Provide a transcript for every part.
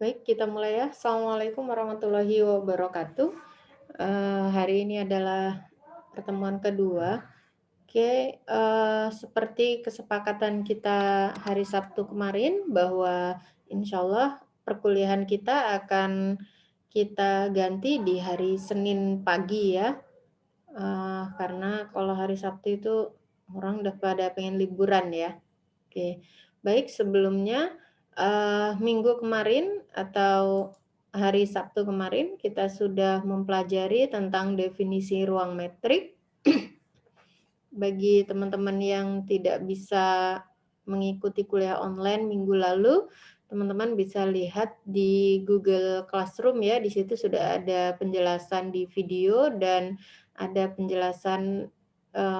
Baik, kita mulai ya. Assalamualaikum warahmatullahi wabarakatuh. Hari ini adalah pertemuan kedua. Oke, seperti kesepakatan kita hari Sabtu kemarin bahwa insya Allah perkuliahan kita akan kita ganti di hari Senin pagi ya. Karena kalau hari Sabtu itu orang udah pada pengen liburan ya. Oke, baik sebelumnya, minggu kemarin atau hari Sabtu kemarin kita sudah mempelajari tentang definisi ruang metrik. Bagi teman-teman yang tidak bisa mengikuti kuliah online minggu lalu, teman-teman bisa lihat di Google Classroom ya, di situ sudah ada penjelasan di video dan ada penjelasan,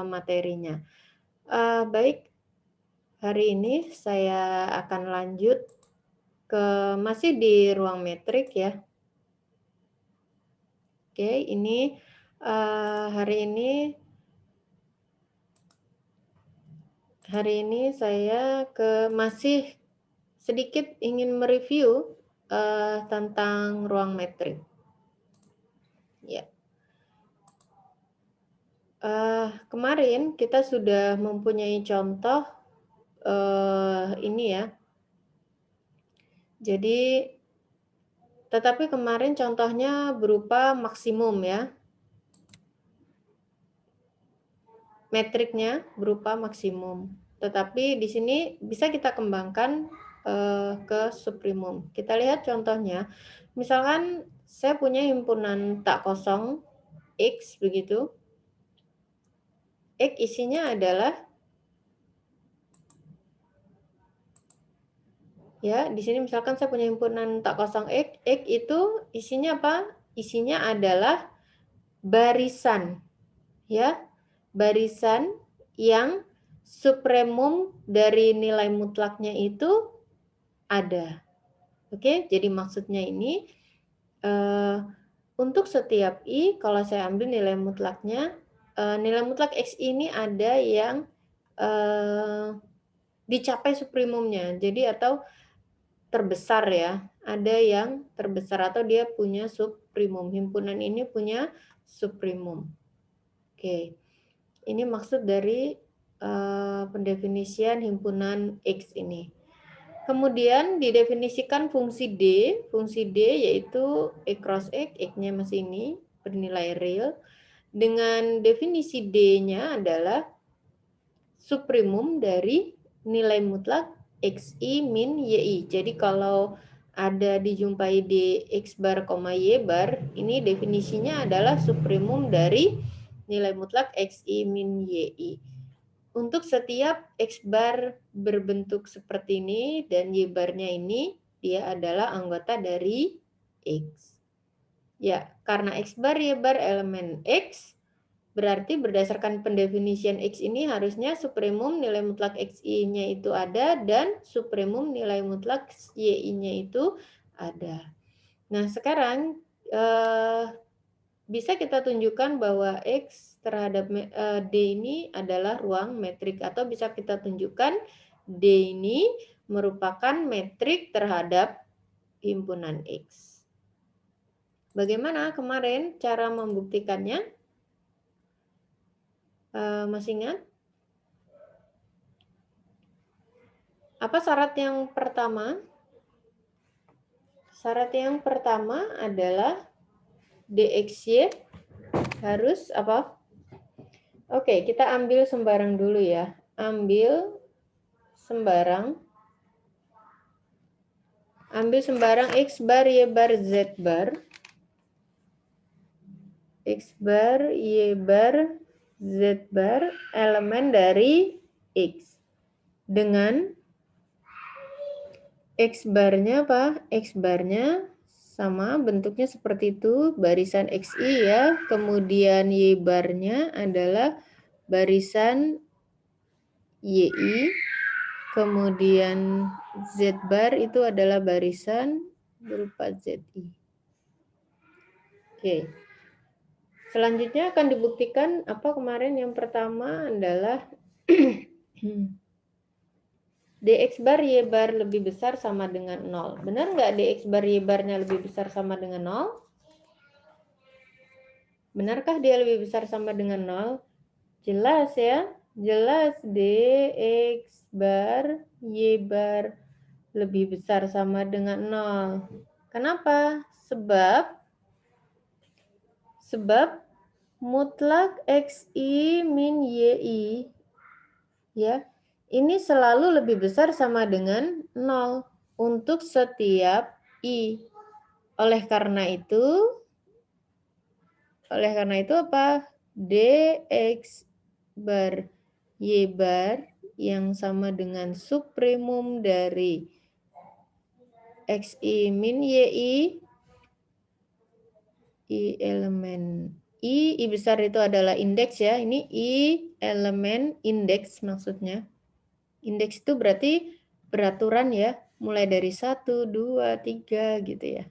materinya. Baik, hari ini saya akan lanjut masih di ruang metrik ya. Oke, ini hari ini saya masih sedikit ingin mereview tentang ruang metrik. Ya. Kemarin kita sudah mempunyai contoh ini ya. Jadi tetapi kemarin contohnya berupa maksimum ya. Metriknya berupa maksimum. Tetapi di sini bisa kita kembangkan ke suprimum. Kita lihat contohnya. Misalkan saya punya himpunan tak kosong X begitu. X isinya adalah ya, di sini misalkan saya punya himpunan tak kosong X itu isinya apa? Isinya adalah barisan. Ya, barisan yang supremum dari nilai mutlaknya itu ada. Oke, jadi maksudnya ini untuk setiap I, kalau saya ambil nilai mutlaknya, nilai mutlak X ini ada yang dicapai suprimumnya. Jadi atau terbesar ya, ada yang terbesar atau dia punya suprimum. Himpunan ini punya suprimum. Oke, ini maksud dari pendefinisian himpunan X ini. Kemudian didefinisikan fungsi D yaitu E cross X, X-nya masih ini, bernilai real. Dengan definisi D-nya adalah suprimum dari nilai mutlak XI min YI. Jadi kalau ada dijumpai di X bar, Y bar, ini definisinya adalah suprimum dari nilai mutlak XI min YI. Untuk setiap X bar berbentuk seperti ini dan Y barnya ini, dia adalah anggota dari X. Ya, karena X bar, Y bar elemen X, berarti berdasarkan pendefinisian X ini harusnya supremum nilai mutlak XI-nya itu ada dan supremum nilai mutlak YI-nya itu ada. Nah, sekarang bisa kita tunjukkan bahwa X terhadap D ini adalah ruang metrik atau bisa kita tunjukkan D ini merupakan metrik terhadap himpunan X. Bagaimana kemarin cara membuktikannya? Masih ingat? Apa syarat yang pertama? Syarat yang pertama adalah DXY harus apa? Oke, kita ambil sembarang dulu ya. Ambil sembarang X bar, Y bar, Z bar. X bar, Y bar, Z bar, elemen dari X. Dengan X barnya apa? X barnya sama bentuknya seperti itu, barisan XI ya. Kemudian Y barnya adalah barisan YI. Kemudian Z bar itu adalah barisan berupa ZI. Oke. Selanjutnya akan dibuktikan apa kemarin yang pertama adalah dx bar y bar lebih besar sama dengan 0. Benar nggak dx bar y barnya lebih besar sama dengan 0? Benarkah dia lebih besar sama dengan 0? Jelas ya, jelas dx bar y bar lebih besar sama dengan 0. Kenapa? Sebab mutlak xi min yi ya, ini selalu lebih besar sama dengan 0 untuk setiap i. Oleh karena itu apa? Dx bar y bar yang sama dengan supremum dari xi min yi, i elemen i besar itu adalah indeks ya. Ini i elemen indeks maksudnya. Indeks itu berarti beraturan ya, mulai dari 1, 2, 3 gitu ya.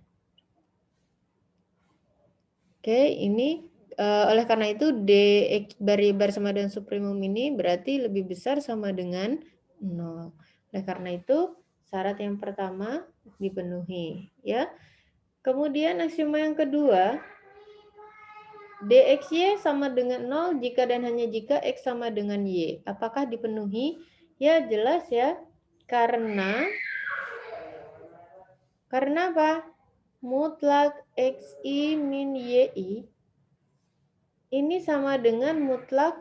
Oke, ini oleh karena itu dx bar y bar sama dengan supremum ini berarti lebih besar sama dengan 0. Oleh karena itu syarat yang pertama dipenuhi ya. Kemudian aksioma yang kedua, dxy sama dengan 0 jika dan hanya jika x sama dengan y. Apakah dipenuhi? Ya jelas ya. Karena apa? Mutlak xi min yi ini sama dengan mutlak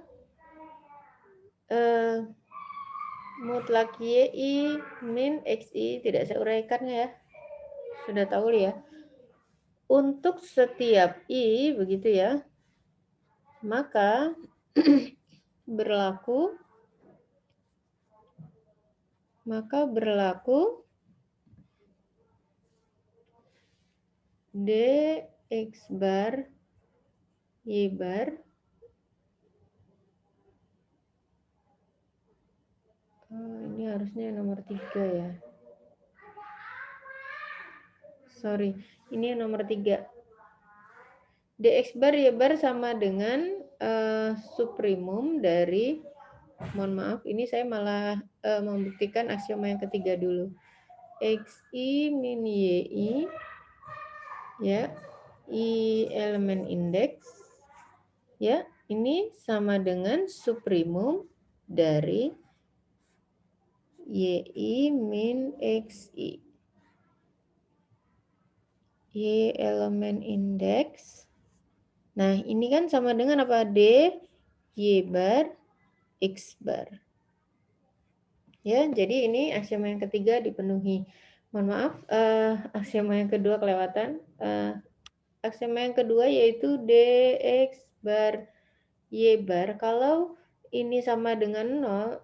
yi min xi. Tidak saya uraikan ya. Sudah tahu ya. Untuk setiap i begitu ya. Maka berlaku dx bar y bar ini harusnya nomor 3 ya. Sorry, ini yang nomor 3. Dx bar y bar sama dengan supremum dari, mohon maaf, ini saya malah membuktikan aksioma yang ketiga dulu. Xi min yi ya, i elemen indeks ya, ini sama dengan supremum dari yi min xi. Y elemen indeks. Nah, ini kan sama dengan apa? D y bar x bar. Ya, jadi ini aksioma yang ketiga dipenuhi. Mohon maaf, aksioma yang kedua kelewatan. Aksioma yang kedua yaitu dx bar y bar. Kalau ini sama dengan 0,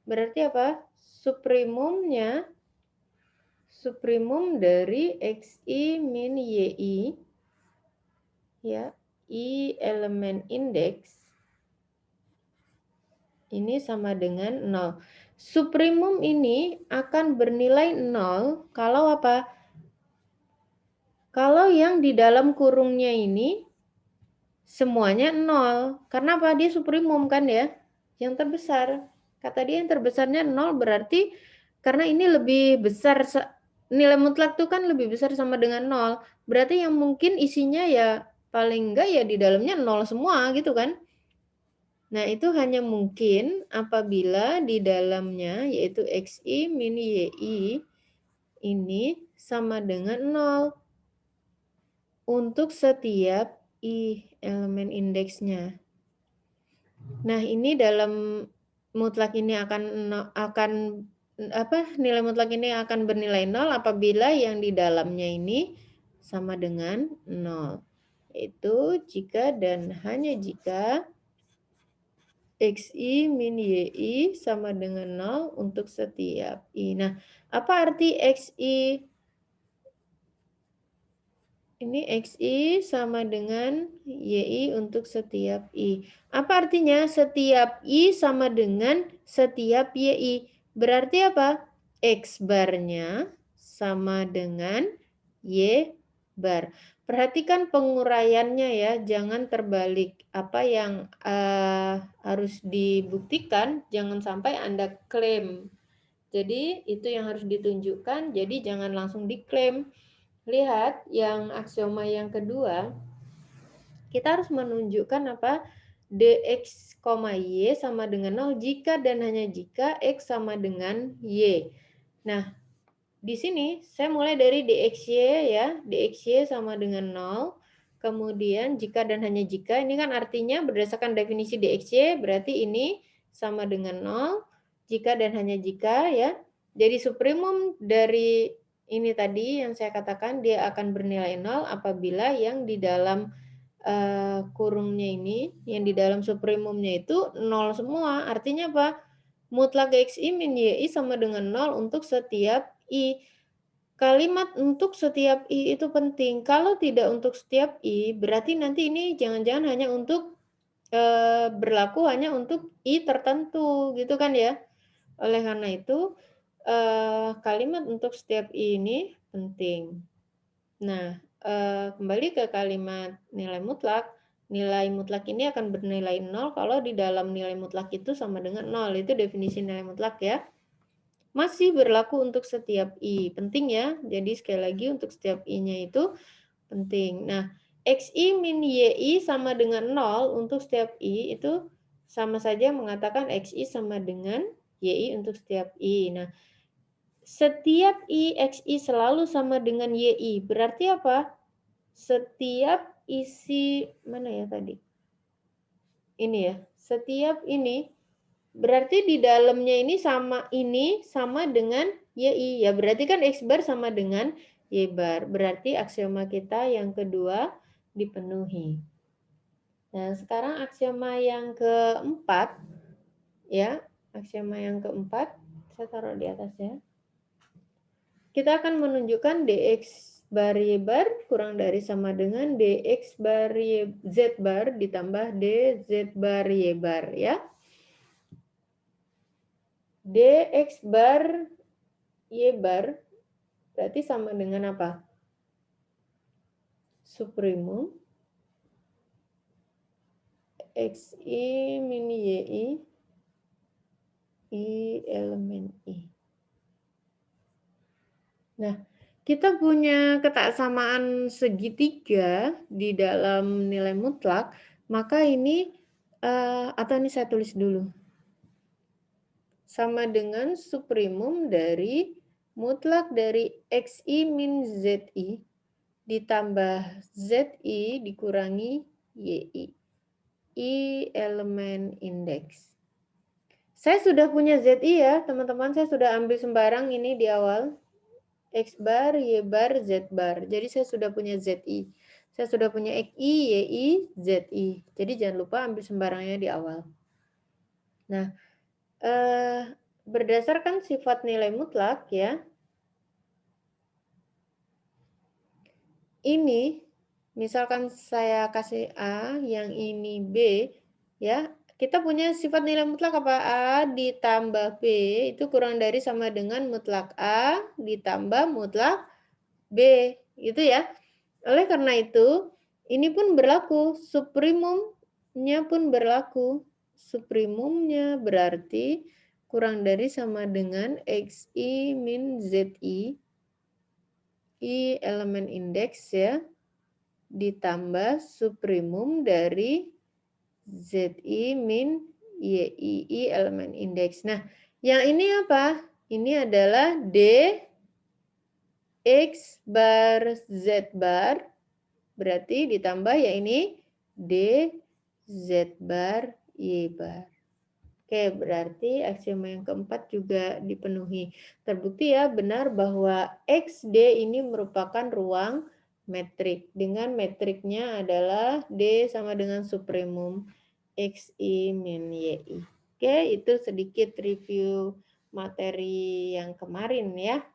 berarti apa? Supremum dari xi min yi ya, i elemen indeks ini sama dengan 0. Supremum ini akan bernilai 0 kalau apa? Kalau yang di dalam kurungnya ini semuanya 0. Karena apa? Dia supremum kan ya? Yang terbesar. Kata dia yang terbesarnya 0 berarti karena ini lebih besar, nilai mutlak itu kan lebih besar sama dengan 0. Berarti yang mungkin isinya ya paling enggak ya di dalamnya 0 semua gitu kan. Nah, itu hanya mungkin apabila di dalamnya yaitu xi min yi ini sama dengan 0 untuk setiap i elemen indeksnya. Nah, ini dalam mutlak ini akan nilai mutlak ini akan bernilai 0 apabila yang di dalamnya ini sama dengan 0. Yaitu jika dan hanya jika xi min yi sama dengan 0 untuk setiap i. Nah, apa arti xi? Ini xi sama dengan yi untuk setiap i. Apa artinya? Setiap i sama dengan setiap yi. Berarti apa? X barnya sama dengan y bar. Perhatikan penguraiannya ya, jangan terbalik. Apa yang harus dibuktikan, jangan sampai Anda klaim. Jadi itu yang harus ditunjukkan, jadi jangan langsung diklaim. Lihat yang aksioma yang kedua, kita harus menunjukkan apa? Dx, y sama dengan 0 jika dan hanya jika x sama dengan y. Nah, di sini saya mulai dari dxy ya, dxy sama dengan 0. Kemudian jika dan hanya jika, ini kan artinya berdasarkan definisi dxy berarti ini sama dengan 0. Jika dan hanya jika ya. Jadi supremum dari ini tadi yang saya katakan dia akan bernilai 0 apabila yang di dalam kurungnya ini, yang di dalam supremumnya itu 0 semua. Artinya apa? Mutlak xi min yi sama dengan 0 untuk setiap i. Kalimat untuk setiap i itu penting. Kalau tidak untuk setiap i, berarti nanti ini jangan-jangan hanya untuk berlaku hanya untuk i tertentu, gitu kan ya. Oleh karena itu, kalimat untuk setiap i ini penting. Nah, kembali ke kalimat nilai mutlak. Nilai mutlak ini akan bernilai 0 kalau di dalam nilai mutlak itu sama dengan 0. Itu definisi nilai mutlak ya. Masih berlaku untuk setiap i. Penting ya. Jadi sekali lagi untuk setiap i-nya itu penting. Nah, xi min yi sama dengan 0 untuk setiap i itu sama saja mengatakan xi sama dengan yi untuk setiap i. Nah, setiap i xi selalu sama dengan yi. Berarti apa? Setiap isi mana ya tadi? Ini ya. Setiap ini berarti di dalamnya ini sama dengan yi. Ya berarti kan x bar sama dengan y bar. Berarti aksioma kita yang kedua dipenuhi. Nah, sekarang aksioma yang keempat ya. Aksioma yang keempat saya taruh di atas ya. Kita akan menunjukkan dx bar y bar kurang dari sama dengan dx bar y z bar ditambah dz bar y bar ya. Dx bar y bar berarti sama dengan apa? Supremum xi min yi i elemen i. Nah, kita punya ketaksamaan segitiga di dalam nilai mutlak, maka ini atau ini saya tulis dulu. Sama dengan supremum dari mutlak dari xi min zi ditambah zi dikurangi yi. I elemen indeks. Saya sudah punya zi ya, teman-teman. Saya sudah ambil sembarang ini di awal. X bar, Y bar, Z bar. Jadi saya sudah punya ZI. Saya sudah punya XI, YI, ZI. Jadi jangan lupa ambil sembarangnya di awal. Nah, berdasarkan sifat nilai mutlak ya. Ini, misalkan saya kasih A, yang ini B, ya. Kita punya sifat nilai mutlak apa? A ditambah B itu kurang dari sama dengan mutlak A ditambah mutlak B. Gitu ya. Oleh karena itu, ini pun berlaku, supremumnya pun berlaku. Supremumnya berarti kurang dari sama dengan xi min zi, i elemen indeks ya, ditambah supremum dari zi min yi, elemen indeks. Nah, yang ini apa? Ini adalah d x bar z bar. Berarti ditambah ya ini D, Z bar, Y bar. Oke, berarti aksioma yang keempat juga dipenuhi. Terbukti ya benar bahwa XD ini merupakan ruang metrik. Dengan metriknya adalah D sama dengan supremum XI min YI. Oke, itu sedikit review materi yang kemarin ya.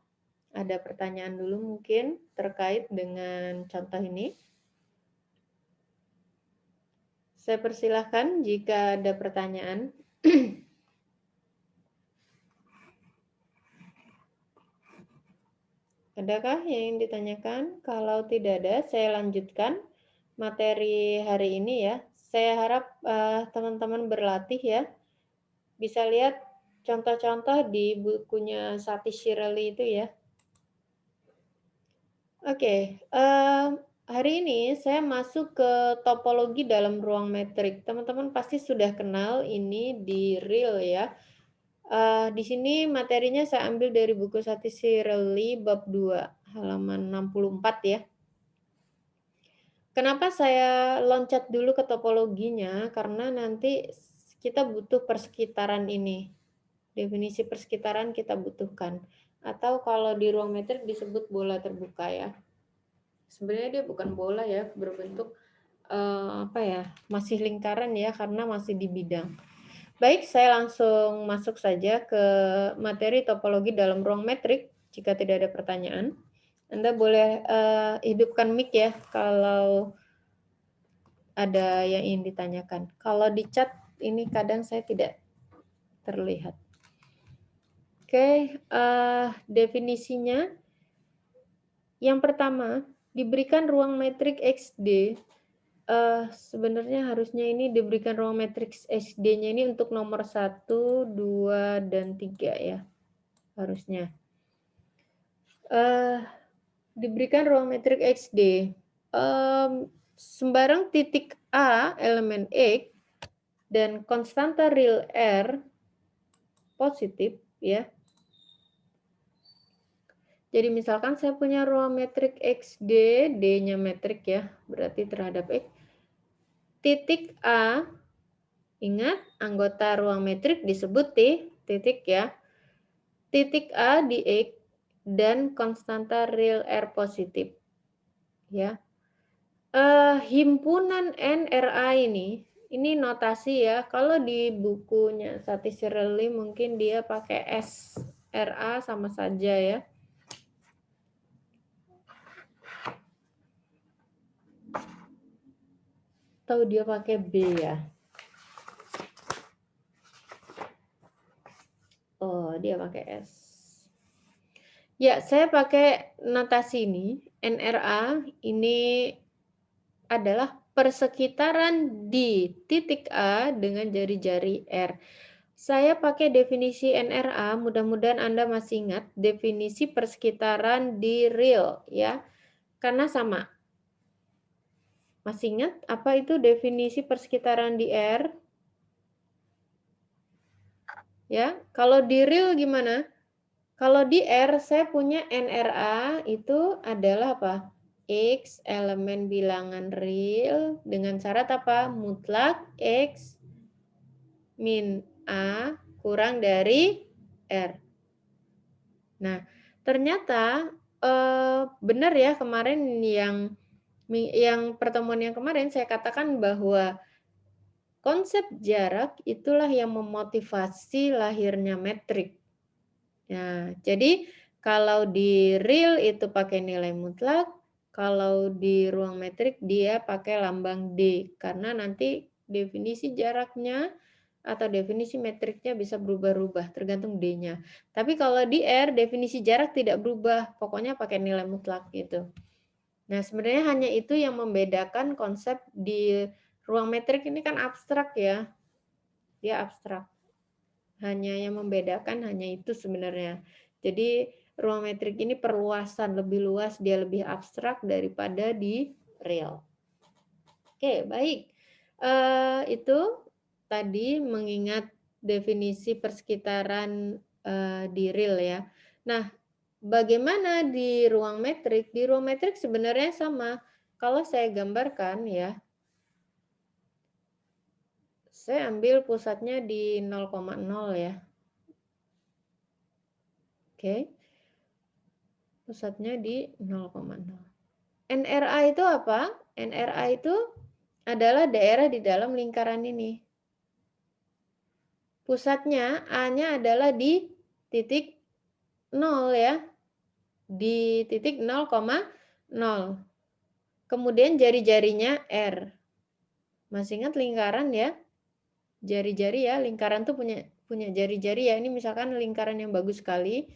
Ada pertanyaan dulu mungkin terkait dengan contoh ini? Saya persilahkan jika ada pertanyaan. Adakah yang ingin ditanyakan? Kalau tidak ada, saya lanjutkan materi hari ini ya. Saya harap teman-teman berlatih ya. Bisa lihat contoh-contoh di bukunya Sati Shirley itu ya. Oke, hari ini saya masuk ke topologi dalam ruang metrik. Teman-teman pasti sudah kenal ini di real ya. Di sini materinya saya ambil dari buku Sati Shirley bab 2, halaman 64 ya. Kenapa saya loncat dulu ke topologinya? Karena nanti kita butuh persekitaran ini. Definisi persekitaran kita butuhkan. Atau kalau di ruang metrik disebut bola terbuka ya. Sebenarnya dia bukan bola ya, berbentuk masih lingkaran ya, karena masih di bidang. Baik, saya langsung masuk saja ke materi topologi dalam ruang metrik. Jika tidak ada pertanyaan, Anda boleh hidupkan mic ya kalau ada yang ingin ditanyakan. Kalau di chat ini kadang saya tidak terlihat. Oke, definisinya yang pertama, diberikan ruang metrik XD. Sebenarnya harusnya ini diberikan ruang matriks SD-nya ini untuk nomor 1, 2, dan 3 ya. Harusnya. Diberikan ruang metrik XD. Sembarang titik A elemen X dan konstanta real R positif ya. Jadi misalkan saya punya ruang metrik XD, D-nya metrik ya, berarti terhadap X. Titik A, ingat anggota ruang metrik disebut titik ya. Titik A di X dan konstanta real R positif. Ya. Himpunan NRA ini notasi ya. Kalau di bukunya Sati Shirley mungkin dia pakai SRA sama saja ya. Atau dia pakai B ya. Oh, dia pakai S. Ya, saya pakai notasi ini. NRA ini adalah persekitaran di titik A dengan jari-jari R. Saya pakai definisi NRA, mudah-mudahan Anda masih ingat definisi persekitaran di real ya. Karena sama. Masih ingat apa itu definisi persekitaran di R? Ya, kalau di real gimana? Kalau di R saya punya NRA itu adalah apa? X elemen bilangan real dengan syarat apa? Mutlak X min A kurang dari R. Nah, ternyata benar ya kemarin yang pertemuan yang kemarin saya katakan bahwa konsep jarak itulah yang memotivasi lahirnya metrik. Nah, jadi kalau di real itu pakai nilai mutlak, kalau di ruang metrik dia pakai lambang D, karena nanti definisi jaraknya atau definisi metriknya bisa berubah-ubah tergantung D-nya. Tapi kalau di R definisi jarak tidak berubah, pokoknya pakai nilai mutlak gitu. Nah, sebenarnya hanya itu yang membedakan konsep di ruang metrik ini kan abstrak ya. Dia abstrak. Hanya yang membedakan hanya itu sebenarnya. Jadi ruang metrik ini perluasan lebih luas, dia lebih abstrak daripada di real. Oke, baik. Itu tadi mengingat definisi persekitaran di real ya. Nah, bagaimana di ruang metrik? Di ruang metrik sebenarnya sama. Kalau saya gambarkan ya, saya ambil pusatnya di 0,0 ya. Oke. Pusatnya di 0,0. NRA itu apa? NRA itu adalah daerah di dalam lingkaran ini. Pusatnya A-nya adalah di titik 0 ya. Di titik 0,0. Kemudian jari-jarinya R. Masih ingat lingkaran ya? Jari-jari ya, lingkaran tuh punya jari-jari ya. Ini misalkan lingkaran yang bagus sekali.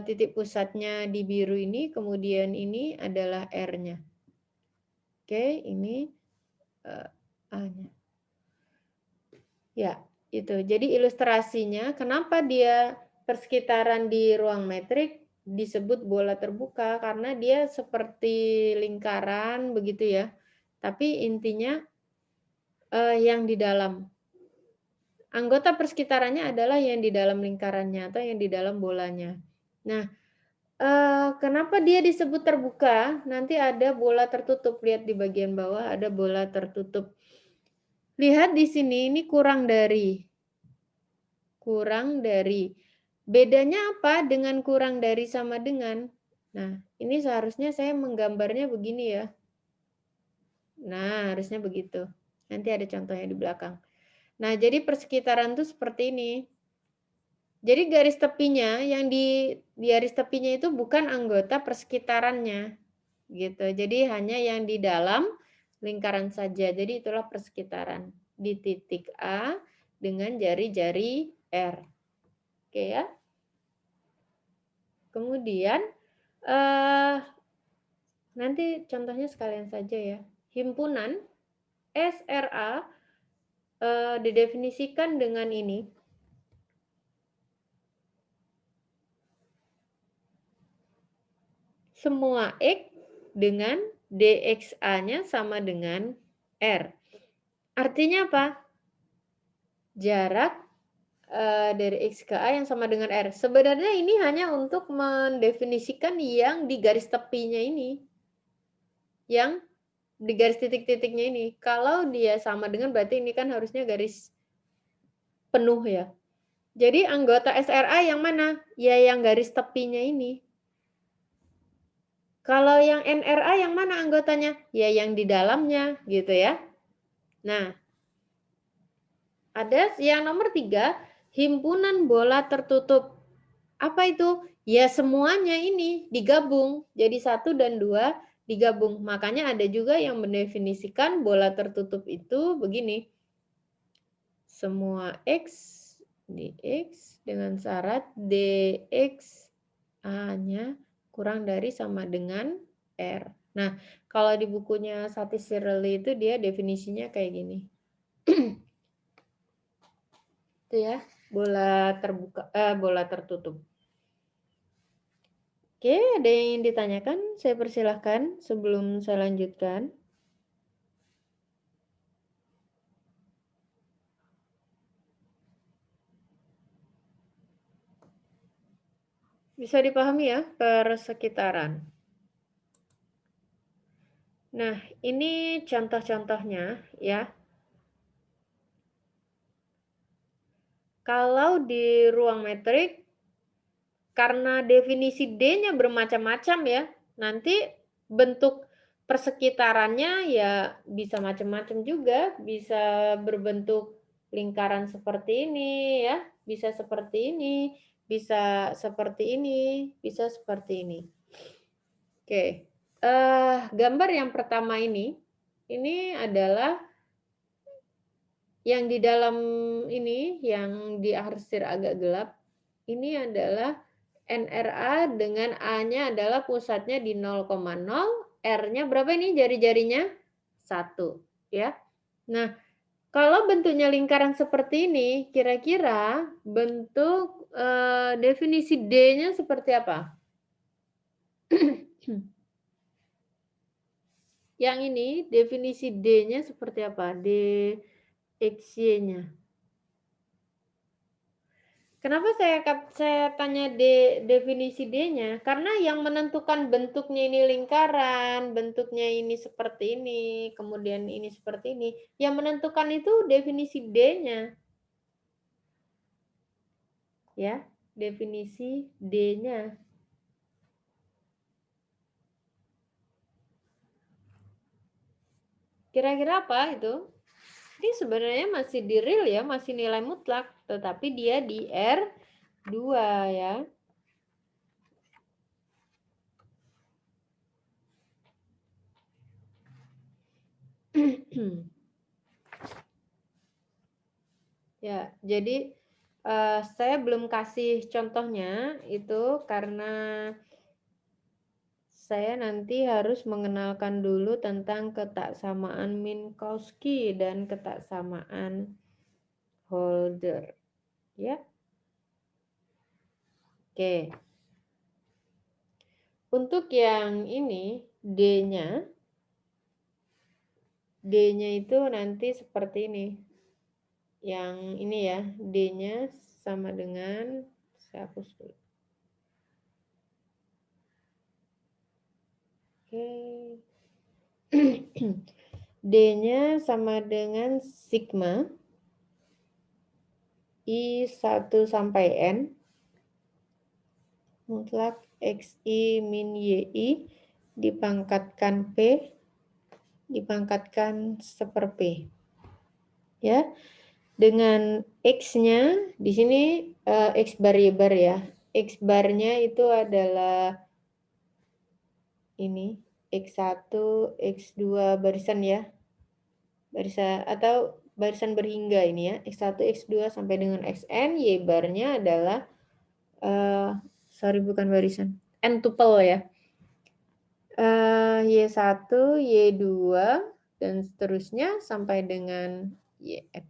titik pusatnya di biru ini, kemudian ini adalah R-nya. Oke, ini A-nya. Ya, itu. Jadi ilustrasinya kenapa dia persekitaran di ruang metrik disebut bola terbuka, karena dia seperti lingkaran begitu ya. Tapi intinya yang di dalam. Anggota persekitarannya adalah yang di dalam lingkarannya atau yang di dalam bolanya. Nah, kenapa dia disebut terbuka? Nanti ada bola tertutup, lihat di bagian bawah ada bola tertutup. Lihat di sini, ini kurang dari. Bedanya apa dengan kurang dari sama dengan? Nah, ini seharusnya saya menggambarnya begini ya. Nah, harusnya begitu. Nanti ada contohnya di belakang. Nah, jadi persekitaran tuh seperti ini. Jadi garis tepinya, yang di garis tepinya itu bukan anggota persekitarannya, gitu. Jadi hanya yang di dalam lingkaran saja. Jadi itulah persekitaran di titik A dengan jari-jari R. Oke ya. Kemudian nanti contohnya sekalian saja ya. Himpunan SRA didefinisikan dengan ini. Semua X dengan DXA-nya sama dengan R. Artinya apa? Jarak dari X ke A yang sama dengan R. Sebenarnya ini hanya untuk mendefinisikan yang di garis tepinya ini. Yang di garis titik-titiknya ini. Kalau dia sama dengan berarti ini kan harusnya garis penuh ya. Jadi anggota SRA yang mana? Ya yang garis tepinya ini. Kalau yang NRA yang mana anggotanya? Ya yang di dalamnya gitu ya. Nah, ada yang nomor 3, himpunan bola tertutup. Apa itu? Ya semuanya ini digabung. Jadi 1 dan 2 digabung. Makanya ada juga yang mendefinisikan bola tertutup itu begini. Semua X dx dengan syarat dx A-nya kurang dari sama dengan R. Nah, kalau di bukunya Satis Sireli itu dia definisinya kayak gini. Itu ya, bola terbuka, bola tertutup. Oke, ada yang ingin ditanyakan? Saya persilahkan sebelum saya lanjutkan. Bisa dipahami ya, persekitaran. Nah, ini contoh-contohnya ya. Kalau di ruang metrik, karena definisi D-nya bermacam-macam ya, nanti bentuk persekitarannya ya bisa macam-macam juga, bisa berbentuk lingkaran seperti ini ya, bisa seperti ini, bisa seperti ini, bisa seperti ini. Oke, gambar yang pertama ini adalah yang di dalam ini, yang diarsir agak gelap, ini adalah NRA dengan A-nya adalah pusatnya di 0,0, R-nya berapa ini jari-jarinya? 1, ya. Nah, kalau bentuknya lingkaran seperti ini, kira-kira bentuk definisi D-nya seperti apa? Yang ini definisi D-nya seperti apa? DXY-nya. Kenapa saya tanya definisi D-nya? Karena yang menentukan bentuknya ini lingkaran, bentuknya ini seperti ini, kemudian ini seperti ini. Yang menentukan itu definisi D-nya. Ya, definisi D-nya. Kira-kira apa itu? Ini sebenarnya masih di real ya, masih nilai mutlak, tetapi dia di R2 ya. Ya, jadi saya belum kasih contohnya itu karena saya nanti harus mengenalkan dulu tentang ketaksamaan Minkowski dan ketaksamaan Holder, ya. Oke. Untuk yang ini D-nya itu nanti seperti ini. Yang ini ya, D-nya sama dengan, saya hapus dulu. Oke. D-nya sama dengan sigma I1 sampai N mutlak XI min YI dipangkatkan P dipangkatkan seper P. Ya. Dengan X-nya di sini X bar Y bar ya. X barnya itu adalah ini X1, X2 barisan ya. Barisan atau barisan berhingga ini ya. X1, X2 sampai dengan Xn, Y barnya adalah sorry bukan barisan. N tuple ya. Y1, Y2 dan seterusnya sampai dengan YF.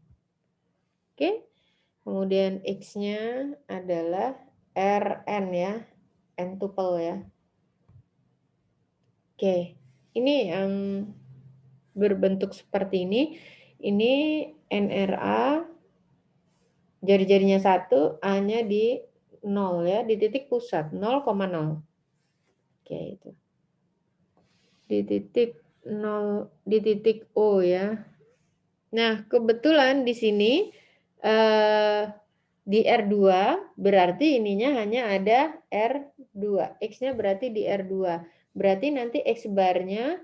Oke. Kemudian X-nya adalah Rn ya, N tuple ya. Oke, ini yang berbentuk seperti ini. Ini NRA, jari-jarinya 1, A-nya di 0 ya, di titik pusat, 0,0. Oke, itu. Di titik 0, di titik O ya. Nah, kebetulan di sini di R2 berarti ininya hanya ada R2. X-nya berarti di R2. Berarti nanti X barnya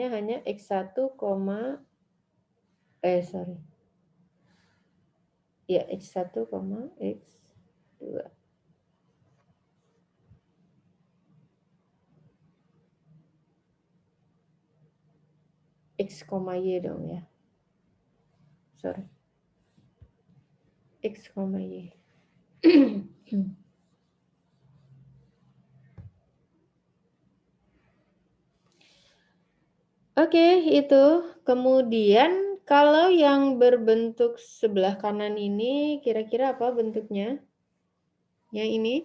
hanya X1, sorry. Ya, X1, X2. X, Y dong ya. Sorry. X, Y. Oke, itu. Kemudian kalau yang berbentuk sebelah kanan ini kira-kira apa bentuknya? Yang ini?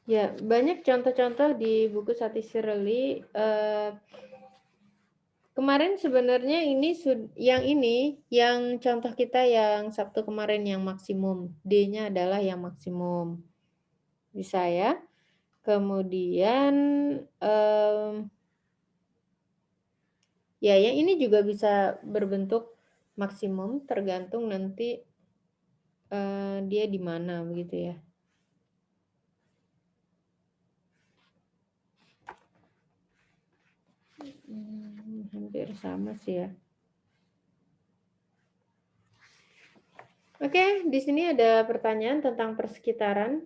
Ya, banyak contoh-contoh di buku Satisfyerly. Kemarin sebenarnya ini yang contoh kita yang Sabtu kemarin yang maksimum. D-nya adalah yang maksimum. Bisa ya. Kemudian ya yang ini juga bisa berbentuk maksimum tergantung nanti dia di mana begitu ya. Hampir sama sih ya. Oke, di sini ada pertanyaan tentang persekitaran.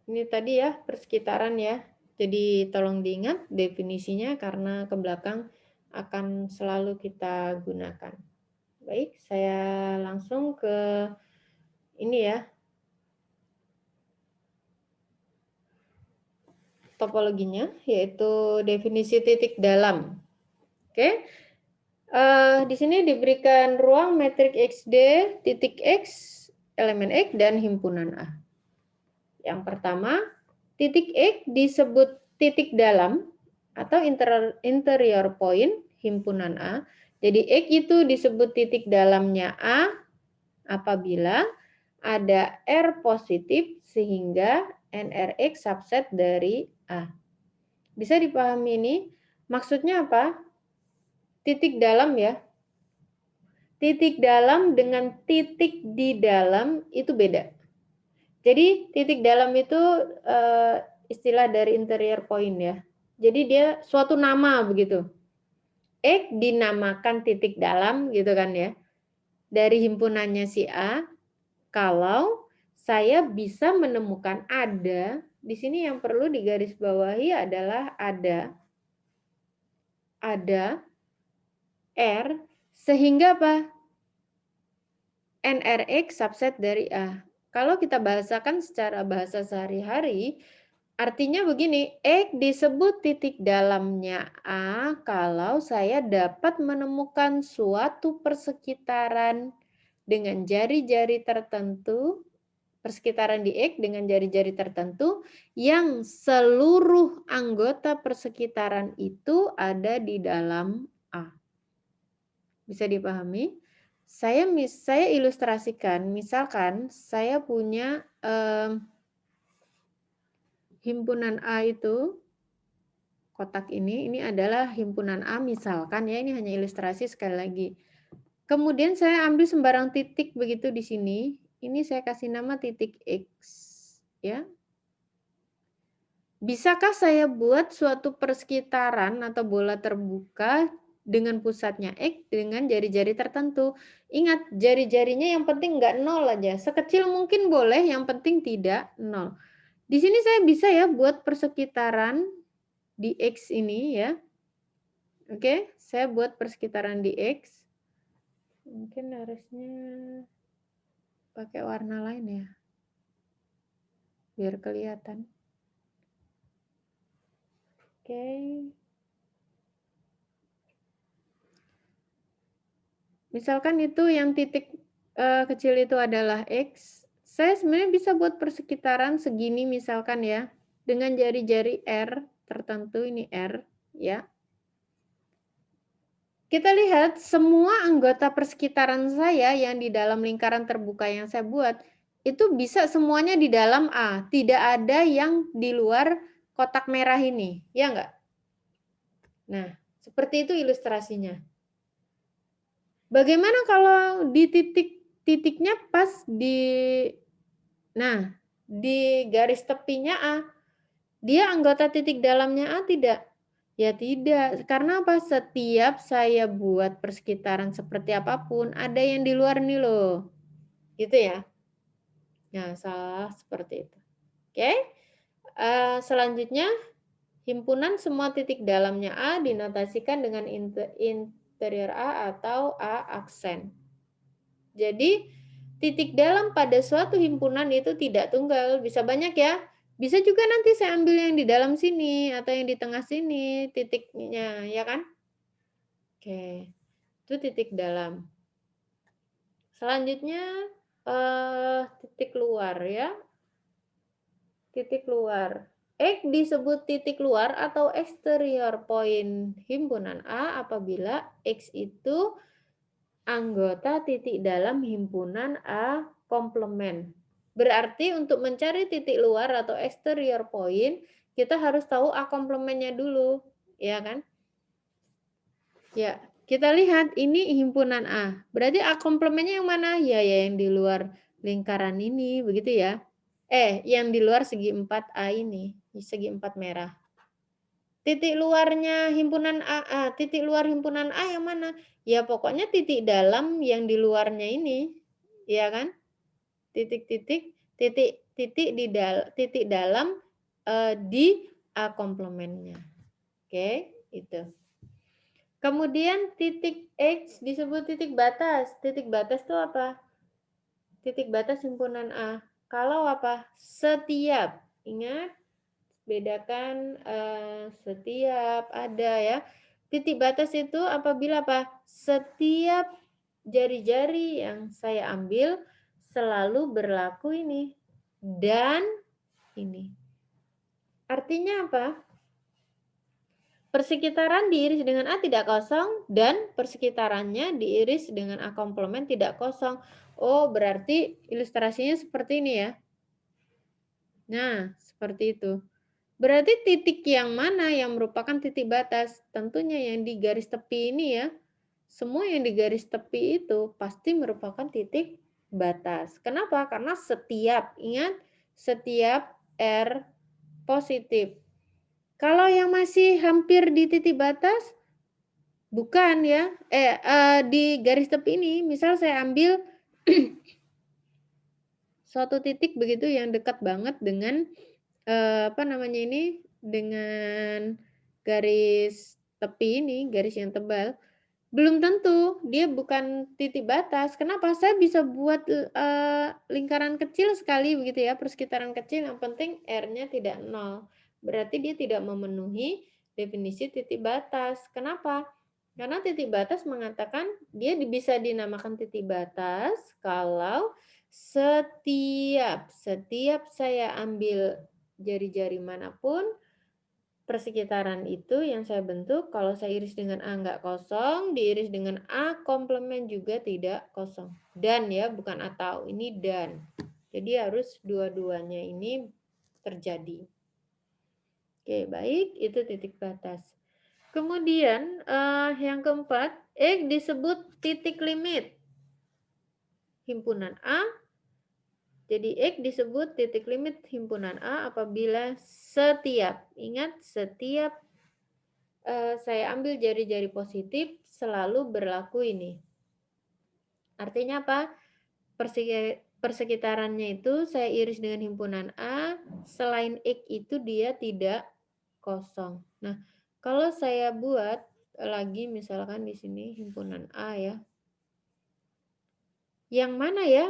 Ini tadi ya persekitaran ya. Jadi tolong diingat definisinya karena ke belakang akan selalu kita gunakan. Baik, saya langsung ke ini ya. Topologinya yaitu definisi titik dalam. Oke. Di sini diberikan ruang metrik XD, titik X, elemen X, dan himpunan A. Yang pertama, titik X disebut titik dalam atau interior point himpunan A. Jadi X itu disebut titik dalamnya A apabila ada R positif sehingga NRX subset dari A. Bisa dipahami ini? Maksudnya apa? Titik dalam ya. Titik dalam dengan titik di dalam itu beda. Jadi titik dalam itu istilah dari interior point ya. Jadi dia suatu nama begitu. X dinamakan titik dalam gitu kan ya. dari himpunannya si A kalau saya bisa menemukan ada, di sini yang perlu digarisbawahi adalah ada R sehingga apa? NRX subset dari A. Kalau kita bahasakan secara bahasa sehari-hari, artinya begini, X disebut titik dalamnya A kalau saya dapat menemukan suatu persekitaran dengan jari-jari tertentu, persekitaran di X dengan jari-jari tertentu yang seluruh anggota persekitaran itu ada di dalam A. Bisa dipahami? Saya ilustrasikan, misalkan saya punya himpunan A itu, kotak ini adalah himpunan A misalkan ya, ini hanya ilustrasi sekali lagi. Kemudian saya ambil sembarang titik begitu di sini, ini saya kasih nama titik X, ya. Bisakah saya buat suatu persekitaran atau bola terbuka dengan pusatnya X dengan jari-jari tertentu? Ingat, jari-jarinya yang penting nggak nol aja. Sekecil mungkin boleh, yang penting tidak nol. Di sini saya bisa ya buat persekitaran di X ini ya. Oke, saya buat persekitaran di X. Mungkin harusnya pakai warna lain ya. Biar kelihatan. Oke. Misalkan itu yang titik kecil itu adalah X. Saya sebenarnya bisa buat persekitaran segini misalkan ya. Dengan jari-jari R tertentu, ini R ya. Kita lihat semua anggota persekitaran saya yang di dalam lingkaran terbuka yang saya buat, itu bisa semuanya di dalam A. Tidak ada yang di luar kotak merah ini, ya enggak? Nah, seperti itu ilustrasinya. Bagaimana kalau di titiknya pas di garis tepinya A, dia anggota titik dalamnya A tidak? Ya tidak, karena apa? Setiap saya buat persekitaran seperti apapun, ada yang di luar nih loh. Gitu ya. Nah, salah seperti itu. Oke. Selanjutnya, himpunan semua titik dalamnya A dinotasikan dengan interior A atau A aksen. Jadi, titik dalam pada suatu himpunan itu tidak tunggal, bisa banyak ya. Bisa juga nanti saya ambil yang di dalam sini atau yang di tengah sini titiknya, ya kan? Oke, itu titik dalam. Selanjutnya titik luar ya. Titik luar. X disebut titik luar atau exterior point himpunan A apabila X itu anggota titik dalam himpunan A komplement. Berarti untuk mencari titik luar atau exterior point, kita harus tahu A komplementnya dulu, ya kan? Ya, kita lihat ini himpunan A. Berarti A komplementnya yang mana? Ya, yang di luar lingkaran ini, begitu ya. Yang di luar segi 4A ini, segi 4 merah. Titik luarnya himpunan A, titik luar himpunan A yang mana? Ya pokoknya titik dalam yang di luarnya ini, ya kan? Titik dalam di A komplementnya. Oke, itu. Kemudian titik X disebut titik batas. Titik batas itu apa? Titik batas himpunan A. Kalau apa? Setiap. Ingat, bedakan setiap ada ya. Titik batas itu apabila apa? Setiap jari-jari yang saya ambil selalu berlaku ini. Dan ini. Artinya apa? Persekitaran diiris dengan A tidak kosong dan persekitarannya diiris dengan A komplement tidak kosong. Oh, berarti ilustrasinya seperti ini ya. Nah, seperti itu. Berarti titik yang mana yang merupakan titik batas? Tentunya yang di garis tepi ini ya. Semua yang di garis tepi itu pasti merupakan titik batas. Kenapa? Karena setiap, ingat, setiap R positif. Kalau yang masih hampir di titik batas, Bukan ya, di garis tepi ini, misal saya ambil suatu titik begitu yang dekat banget dengan, apa namanya ini, dengan garis tepi ini, garis yang tebal, belum tentu, dia bukan titik batas. Kenapa? Saya bisa buat, lingkaran kecil sekali begitu ya, persekitaran kecil, yang penting R-nya tidak nol. Berarti dia tidak memenuhi definisi titik batas. Kenapa? Karena titik batas mengatakan dia bisa dinamakan titik batas kalau setiap saya ambil jari-jari manapun, persekitaran itu yang saya bentuk, kalau saya iris dengan A nggak kosong, diiris dengan A komplement juga tidak kosong. Dan ya, bukan atau, ini dan. Jadi harus dua-duanya ini terjadi. Oke, baik, itu titik batas. Kemudian yang keempat, X disebut titik limit himpunan A. Jadi X disebut titik limit himpunan A apabila setiap, ingat setiap saya ambil jari-jari positif selalu berlaku ini. Artinya apa? Persekitarannya itu saya iris dengan himpunan A, selain X itu dia tidak kosong. Nah, kalau saya buat lagi misalkan di sini himpunan A ya. Yang mana ya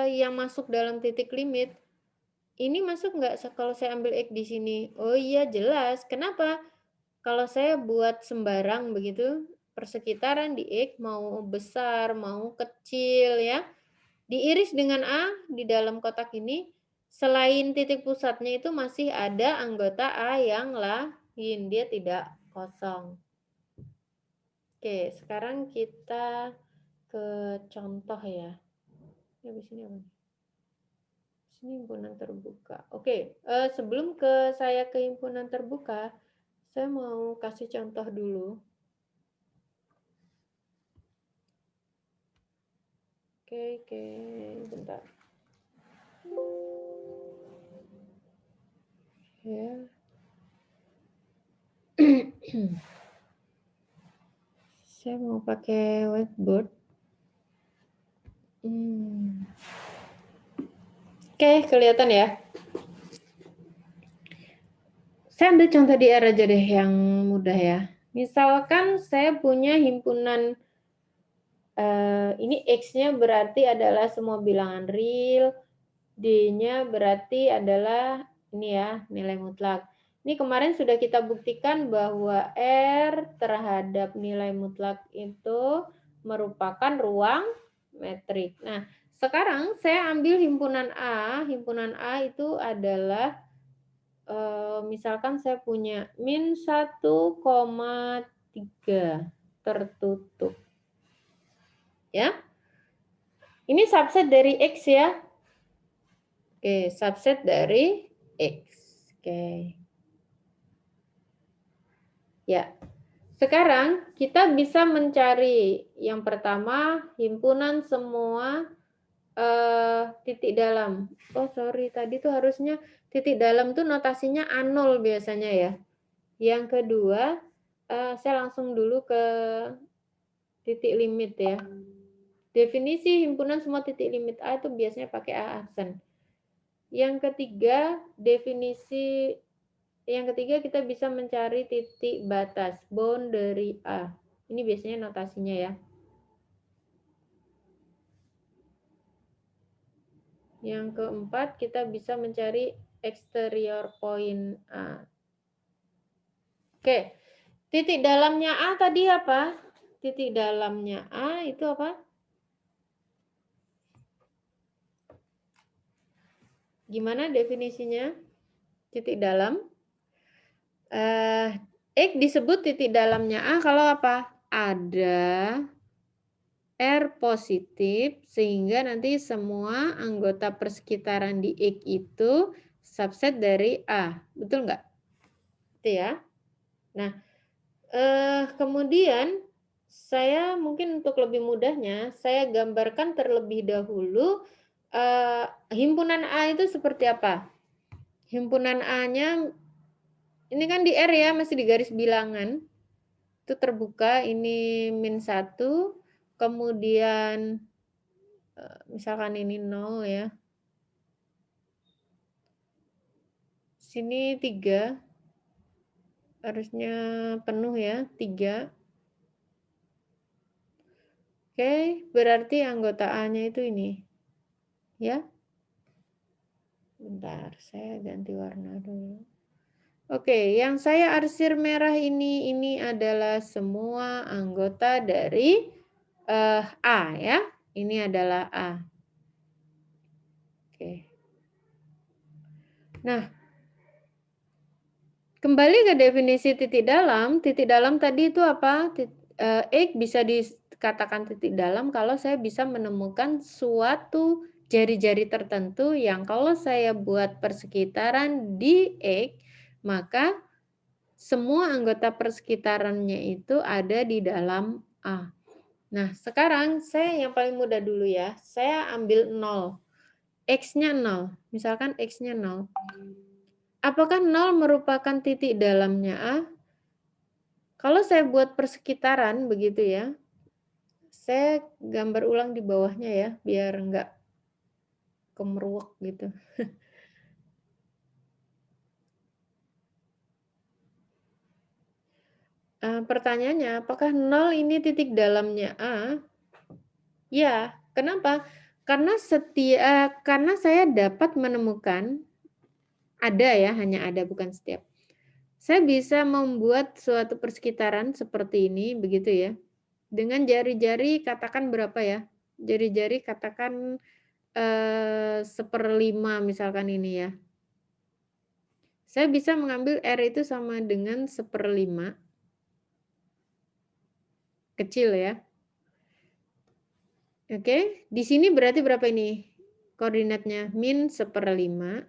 yang masuk dalam titik limit? Ini masuk nggak kalau saya ambil X di sini? Oh iya jelas. Kenapa? Kalau saya buat sembarang begitu, persekitaran di X mau besar, mau kecil ya, diiris dengan A di dalam kotak ini, selain titik pusatnya itu masih ada anggota A yang lain, dia tidak kosong. Oke, sekarang kita ke contoh ya. Habis ini apa? Sini himpunan terbuka. Oke, sebelum saya ke himpunan terbuka, saya mau kasih contoh dulu. Oke, bentar. Ya. Saya mau pakai whiteboard. Oke, kelihatan ya. Saya ambil contoh di R aja deh yang mudah ya. Misalkan saya punya himpunan ini X-nya berarti adalah semua bilangan real, D-nya berarti adalah ini ya, nilai mutlak. Ini kemarin sudah kita buktikan bahwa R terhadap nilai mutlak itu merupakan ruang metrik. Nah, sekarang saya ambil himpunan A. Himpunan A itu adalah misalkan saya punya min 1,3 tertutup. Ya. Ini subset dari X ya. Oke, subset dari X. Oke. Ya. Sekarang kita bisa mencari yang pertama himpunan semua titik dalam. Oh, sorry, tadi tuh harusnya titik dalam tuh notasinya A0 biasanya ya. Yang kedua, saya langsung dulu ke titik limit ya. Definisi himpunan semua titik limit A itu biasanya pakai A aksen. Yang ketiga, kita bisa mencari titik batas, boundary A. Ini biasanya notasinya ya. Yang keempat, kita bisa mencari exterior point A. Oke, titik dalamnya A tadi apa? Titik dalamnya A itu apa? Gimana definisinya? Titik dalam? X disebut titik dalamnya A kalau apa? Ada R positif sehingga nanti semua anggota persekitaran di X itu subset dari A. Betul nggak? Itu ya. Nah, kemudian saya mungkin untuk lebih mudahnya, saya gambarkan terlebih dahulu himpunan A itu seperti apa. Himpunan A-nya, ini kan di R ya, masih di garis bilangan. itu terbuka, ini -1, kemudian, misalkan ini 0 ya. Sini 3, harusnya penuh ya, 3. Oke, berarti anggota A-nya itu ini, ya. Bentar, saya ganti warna dulu. Oke, yang saya arsir merah ini adalah semua anggota dari A ya. Ini adalah A. Oke. Nah, kembali ke definisi titik dalam. Titik dalam tadi itu apa? X bisa dikatakan titik dalam kalau saya bisa menemukan suatu jari-jari tertentu yang kalau saya buat persekitaran di X, maka semua anggota persekitarannya itu ada di dalam A. Nah, sekarang saya yang paling mudah dulu ya. Saya ambil 0. X-nya 0. Misalkan X-nya 0. Apakah 0 merupakan titik dalamnya A? Kalau saya buat persekitaran begitu ya. Saya gambar ulang di bawahnya ya, biar enggak kemeruwek gitu. Pertanyaannya, apakah 0 ini titik dalamnya A? Ya, kenapa? Karena karena saya dapat menemukan, ada ya, hanya ada bukan setiap. Saya bisa membuat suatu persekitaran seperti ini, begitu ya. Dengan jari-jari katakan berapa ya? Jari-jari katakan 1/5 misalkan ini ya. Saya bisa mengambil R itu sama dengan 1/5. Kecil ya. Oke, di sini berarti berapa ini? Koordinatnya -1/5.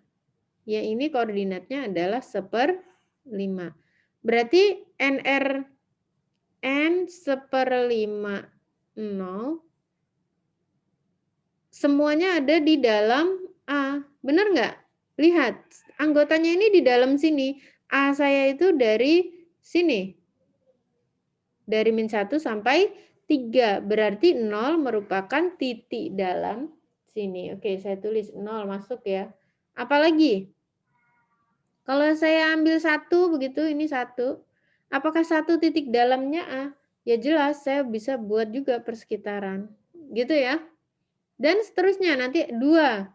Ya ini koordinatnya adalah 1/5. Berarti N 1/5 0 semuanya ada di dalam A, benar nggak? Lihat, anggotanya ini di dalam sini. A saya itu dari sini. Dari -1 sampai 3, berarti 0 merupakan titik dalam sini. Oke, saya tulis 0 masuk ya. Apalagi? Kalau saya ambil 1 begitu, ini 1. Apakah 1 titik dalamnya A? Ya jelas, saya bisa buat juga persekitaran. Gitu ya. Dan seterusnya nanti 2.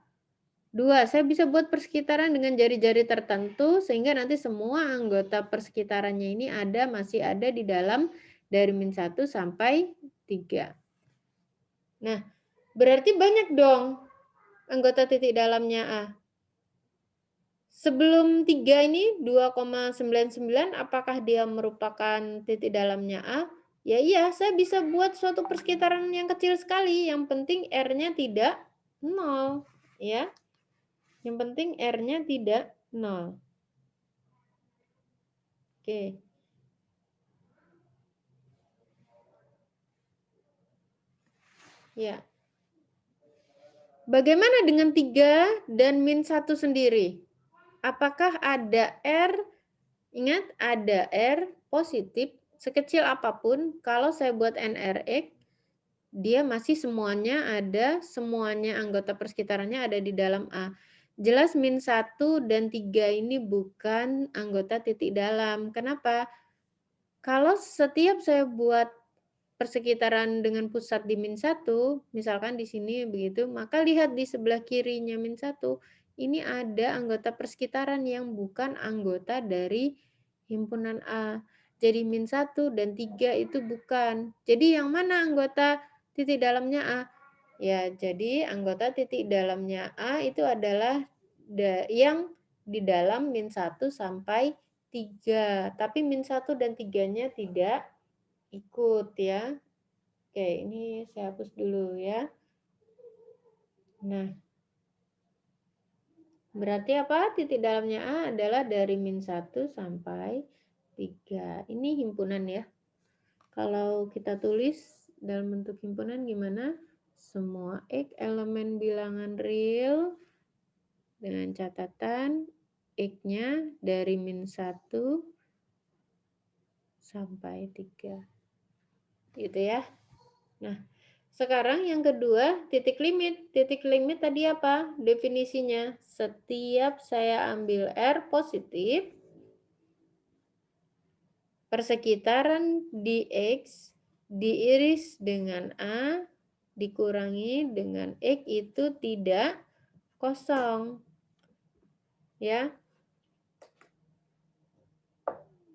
2, saya bisa buat persekitaran dengan jari-jari tertentu sehingga nanti semua anggota persekitarannya ini masih ada di dalam dari -1 sampai 3. Nah, berarti banyak dong anggota titik dalamnya A. Sebelum 3 ini 2,99 apakah dia merupakan titik dalamnya A? Ya iya, saya bisa buat suatu persekitaran yang kecil sekali, yang penting R-nya tidak 0, ya. Yang penting R-nya tidak 0. Oke. Ya. Bagaimana dengan 3 dan -1 sendiri? Apakah ada R? Ingat, ada R positif sekecil apapun, kalau saya buat NRX, dia masih semuanya anggota persekitarannya ada di dalam A. Jelas -1 dan 3 ini bukan anggota titik dalam. Kenapa? Kalau setiap saya buat persekitaran dengan pusat di -1, misalkan di sini begitu, maka lihat di sebelah kirinya -1, ini ada anggota persekitaran yang bukan anggota dari himpunan A. Jadi -1 dan 3 itu bukan. Jadi yang mana anggota titik dalamnya A? Ya, jadi anggota titik dalamnya A itu adalah yang di dalam -1 sampai 3. Tapi -1 dan 3-nya tidak ikut ya. Oke, ini saya hapus dulu ya. Nah, berarti apa? Titik dalamnya A adalah dari -1 sampai 3. Ini himpunan ya. Kalau kita tulis dalam bentuk himpunan gimana? Semua X elemen bilangan real dengan catatan X-nya dari -1 sampai 3. Gitu ya. Nah, sekarang yang kedua, titik limit. Titik limit tadi apa? Definisinya, setiap saya ambil R positif, persekitaran di X diiris dengan A dikurangi dengan X itu tidak kosong. Ya.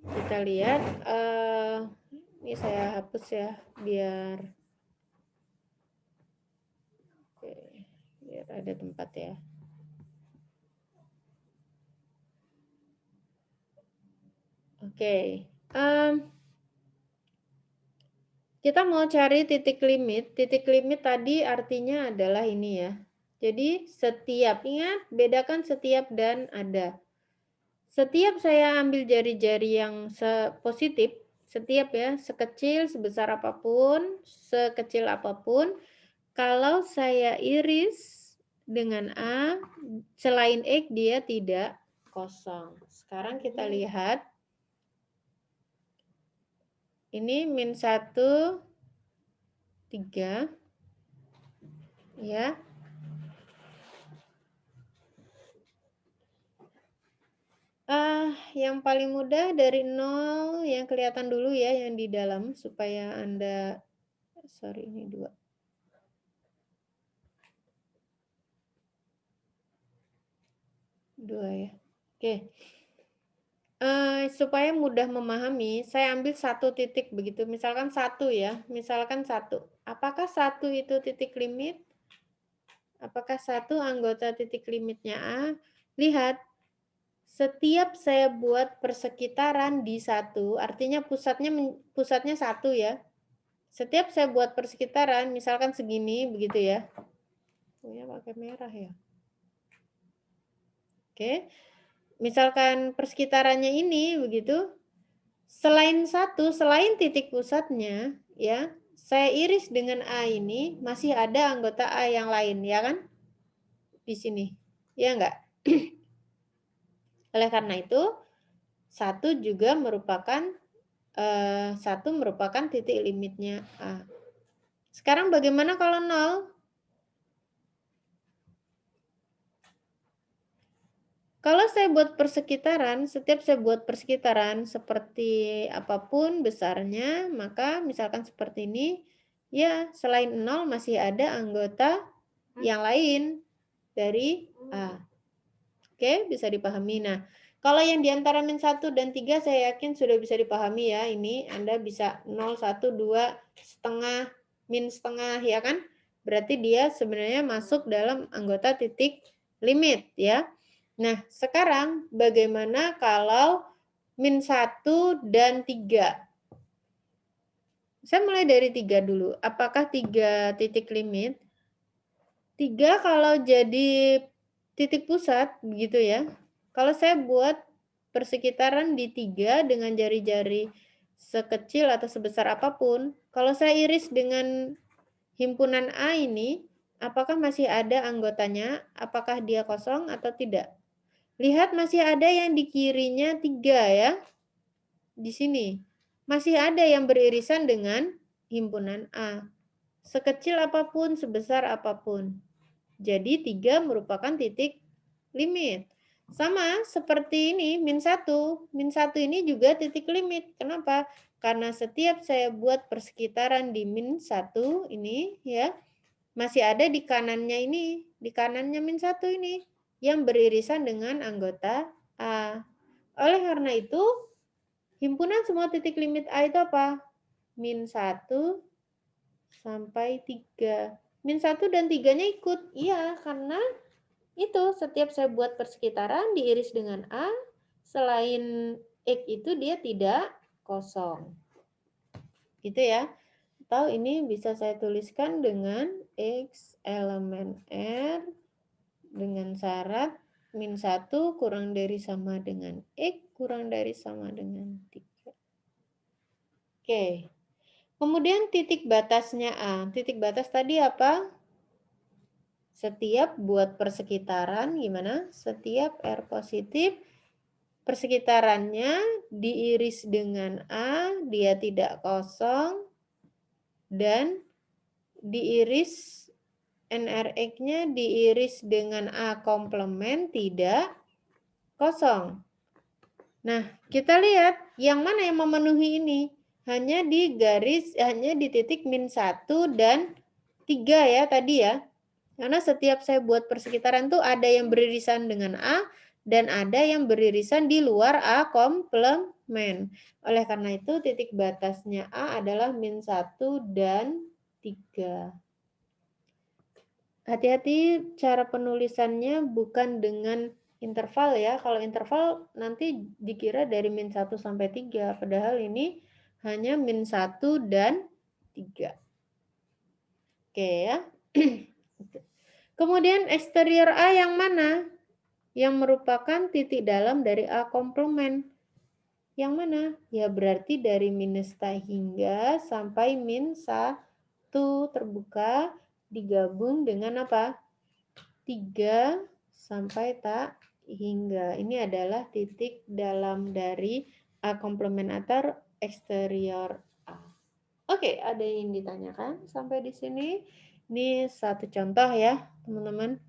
Kita lihat, ini saya hapus ya, biar ada tempat ya. Oke. Kita mau cari titik limit. Titik limit tadi artinya adalah ini ya. Jadi setiap, ingat bedakan setiap dan ada. Setiap saya ambil jari-jari yang positif, setiap ya, sekecil, sebesar apapun, sekecil apapun, kalau saya iris dengan A, selain X dia tidak kosong. Sekarang kita lihat. Ini min 1, 3. Ya. Yang paling mudah dari 0 yang kelihatan dulu ya, yang di dalam, supaya Anda, sorry ini 2. Ya. Oke. Supaya mudah memahami, saya ambil satu titik begitu, misalkan 1 ya, misalkan 1. Apakah 1 itu titik limit? Apakah 1 anggota titik limitnya A? Lihat, setiap saya buat persekitaran di 1, artinya pusatnya 1 ya. Setiap saya buat persekitaran, misalkan segini, begitu ya. Ya pakai merah ya. Oke. Misalkan persekitarannya ini, begitu. Selain 1, selain titik pusatnya, ya, saya iris dengan A ini, masih ada anggota A yang lain, ya kan? Di sini. Ya enggak? Oleh karena itu, 1 juga merupakan 1 merupakan titik limitnya A. Sekarang bagaimana kalau 0? Kalau saya buat persekitaran, setiap saya buat persekitaran seperti apapun besarnya, maka misalkan seperti ini, ya selain 0 masih ada anggota yang lain dari A. Oke, bisa dipahami. Nah, kalau yang di antara min 1 dan 3 saya yakin sudah bisa dipahami ya. Ini Anda bisa 0, 1, 2, setengah, min setengah, ya kan? Berarti dia sebenarnya masuk dalam anggota titik limit ya. Nah, sekarang bagaimana kalau min 1 dan 3? Saya mulai dari 3 dulu. Apakah 3 titik limit? 3 kalau jadi titik pusat, begitu ya. Kalau saya buat persekitaran di 3 dengan jari-jari sekecil atau sebesar apapun, kalau saya iris dengan himpunan A ini, apakah masih ada anggotanya? Apakah dia kosong atau tidak? Lihat masih ada yang di kirinya 3 ya. Di sini. Masih ada yang beririsan dengan himpunan A. Sekecil apapun, sebesar apapun. Jadi 3 merupakan titik limit. Sama seperti ini, min 1. Min 1 ini juga titik limit. Kenapa? Karena setiap saya buat persekitaran di min 1 ini, ya, masih ada di kanannya ini, di kanannya min 1 ini, yang beririsan dengan anggota A. Oleh karena itu, himpunan semua titik limit A itu apa? Min 1 sampai 3. Min 1 dan 3-nya ikut. Iya, karena itu setiap saya buat persekitaran diiris dengan A, selain X itu dia tidak kosong. Gitu ya. Atau ini bisa saya tuliskan dengan X elemen R dengan syarat min 1 kurang dari sama dengan X kurang dari sama dengan 3. Oke. Kemudian titik batasnya A. Titik batas tadi apa? Setiap buat persekitaran, gimana? Setiap R positif persekitarannya diiris dengan A, dia tidak kosong, dan diiris NRX-nya diiris dengan A komplement tidak kosong. Nah, kita lihat yang mana yang memenuhi ini. Hanya di titik -1 dan 3 ya tadi ya. Karena setiap saya buat persekitaran tuh ada yang beririsan dengan A dan ada yang beririsan di luar A komplement. Oleh karena itu titik batasnya A adalah -1 dan 3. Hati-hati cara penulisannya bukan dengan interval ya. Kalau interval nanti dikira dari -1 sampai 3. Padahal ini hanya -1 dan 3. Oke ya. Kemudian eksterior A yang mana? Yang merupakan titik dalam dari A komplement. Yang mana? Ya berarti dari -ta hingga sampai -1 terbuka digabung dengan apa? 3 sampai tak hingga. Ini adalah titik dalam dari A komplement atau eksterior A. Oke, ada yang ditanyakan sampai di sini? Ini satu contoh ya, teman-teman.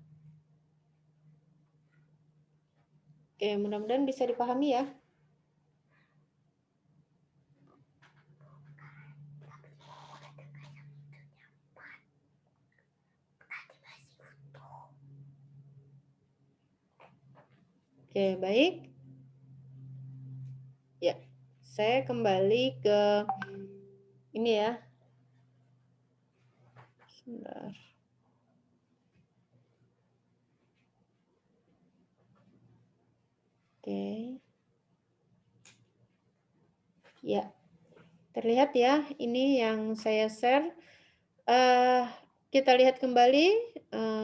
Oke, mudah-mudahan bisa dipahami ya. Oke, baik. Ya, saya kembali ke ini ya. Sebentar. Oke. Ya, terlihat ya, ini yang saya share. Kita lihat kembali,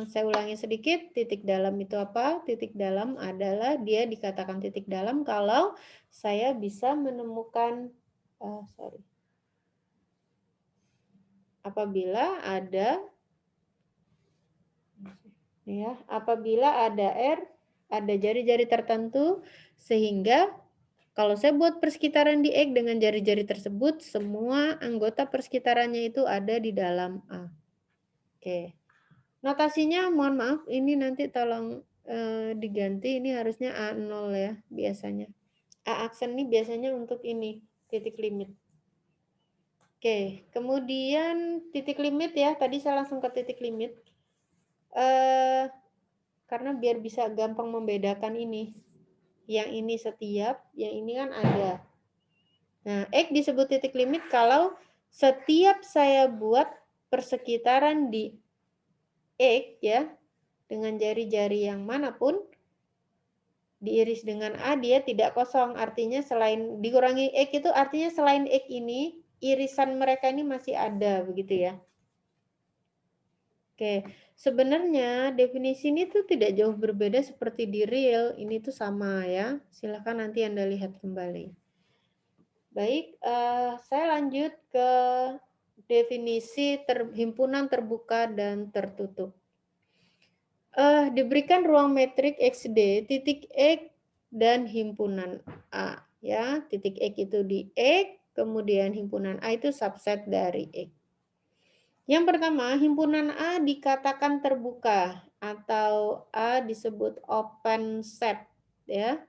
saya ulangi sedikit, titik dalam itu apa? Titik dalam adalah dia dikatakan titik dalam kalau saya bisa menemukan, apabila ada R, ada jari-jari tertentu, sehingga kalau saya buat persekitaran di X dengan jari-jari tersebut, semua anggota persekitarannya itu ada di dalam A. Oke. Notasinya mohon maaf, ini nanti tolong diganti, ini harusnya A0 ya biasanya. A aksen ini biasanya untuk ini, titik limit. Oke, kemudian titik limit ya, tadi saya langsung ke titik limit. Karena biar bisa gampang membedakan ini. Yang ini setiap, yang ini kan ada. Nah, X disebut titik limit kalau setiap saya buat persekitaran di X ya, dengan jari-jari yang manapun, diiris dengan A dia tidak kosong. Artinya selain dikurangi X itu artinya selain X ini, irisan mereka ini masih ada, begitu ya. Oke, sebenarnya definisi ini tuh tidak jauh berbeda seperti di real. Ini tuh sama ya. Silakan nanti Anda lihat kembali. Baik, saya lanjut ke definisi himpunan terbuka dan tertutup. Diberikan ruang metrik XD, titik X dan himpunan A. Ya, titik X itu di X, kemudian himpunan A itu subset dari X. Yang pertama, himpunan A dikatakan terbuka atau A disebut open set ya.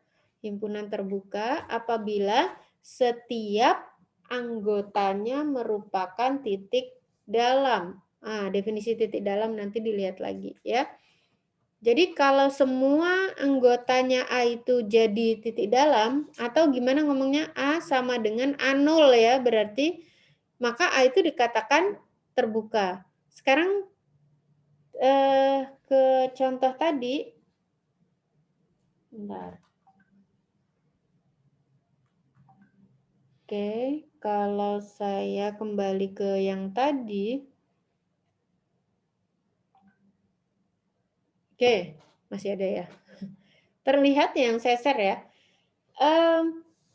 Himpunan terbuka apabila setiap anggotanya merupakan titik dalam. Definisi titik dalam nanti dilihat lagi ya. Jadi kalau semua anggotanya A itu jadi titik dalam atau gimana ngomongnya A sama dengan A0 ya berarti maka A itu dikatakan terbuka. Sekarang ke contoh tadi. Bentar. Oke, kalau saya kembali ke yang tadi. Oke, masih ada ya. Terlihat yang saya share ya.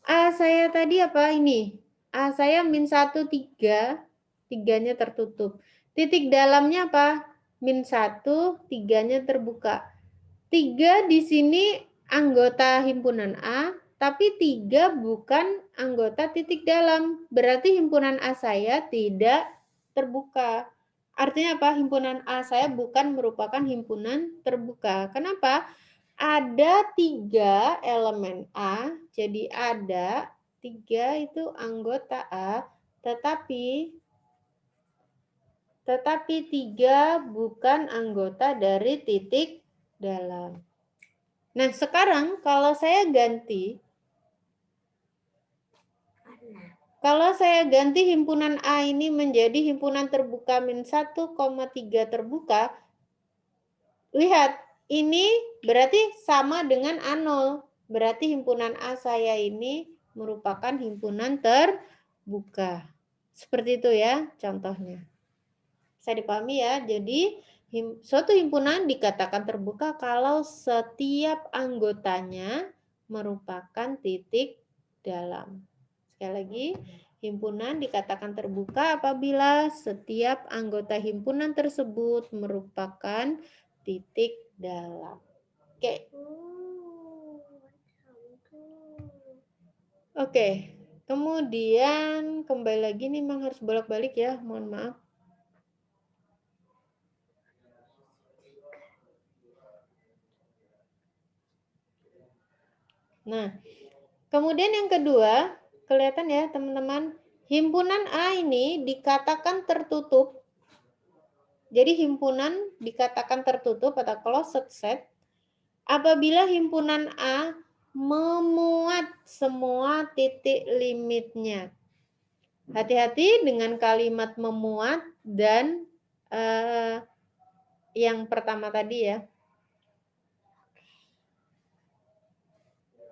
A saya tadi apa ini? A saya -1, 3, 3-nya tertutup. Titik dalamnya apa? -1, 3-nya terbuka. 3 di sini anggota himpunan A, tapi 3 bukan anggota titik dalam. Berarti himpunan A saya tidak terbuka. Artinya apa? Himpunan A saya bukan merupakan himpunan terbuka. Kenapa? Ada 3 elemen A, jadi ada 3 itu anggota A, tetapi 3 bukan anggota dari titik dalam. Nah, sekarang kalau saya ganti himpunan A ini menjadi himpunan terbuka min 1,3 terbuka, lihat, ini berarti sama dengan A0. Berarti himpunan A saya ini merupakan himpunan terbuka. Seperti itu ya contohnya. Bisa dipahami ya. Jadi suatu himpunan dikatakan terbuka kalau setiap anggotanya merupakan titik dalam. Sekali lagi, himpunan dikatakan terbuka apabila setiap anggota himpunan tersebut merupakan titik dalam. Oke. Oke. Kemudian kembali lagi nih memang harus bolak-balik ya, mohon maaf. Nah, kemudian yang kedua, kelihatan ya teman-teman, himpunan A ini dikatakan tertutup. Jadi himpunan dikatakan tertutup atau closed set apabila himpunan A memuat semua titik limitnya. Hati-hati dengan kalimat memuat dan yang pertama tadi ya.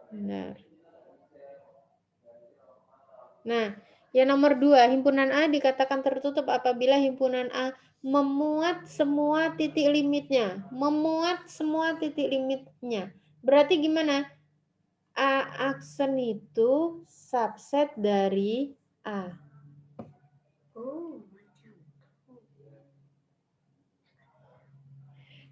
Benar. Nah, yang nomor 2, himpunan A dikatakan tertutup apabila himpunan A memuat semua titik limitnya. Memuat semua titik limitnya. Berarti gimana? A aksen itu subset dari A.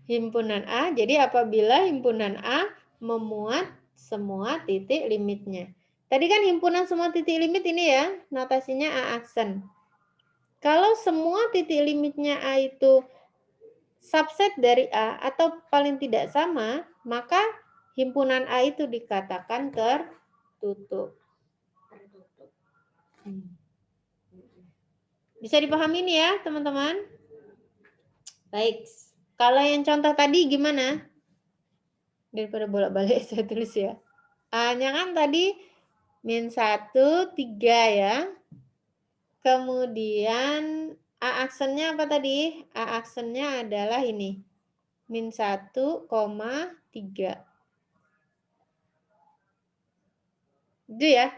Himpunan A, jadi apabila himpunan A memuat semua titik limitnya. Tadi kan himpunan semua titik limit ini ya, notasinya A aksen. Kalau semua titik limitnya A itu subset dari A atau paling tidak sama, maka himpunan A itu dikatakan tertutup. Bisa dipahami nih ya, teman-teman? Baik. Kalau yang contoh tadi gimana? Daripada bolak-balik saya tulis ya. A-nya kan tadi min 1, 3 ya. Kemudian A aksennya apa tadi? A aksennya adalah ini. Min 1,3. Itu ya.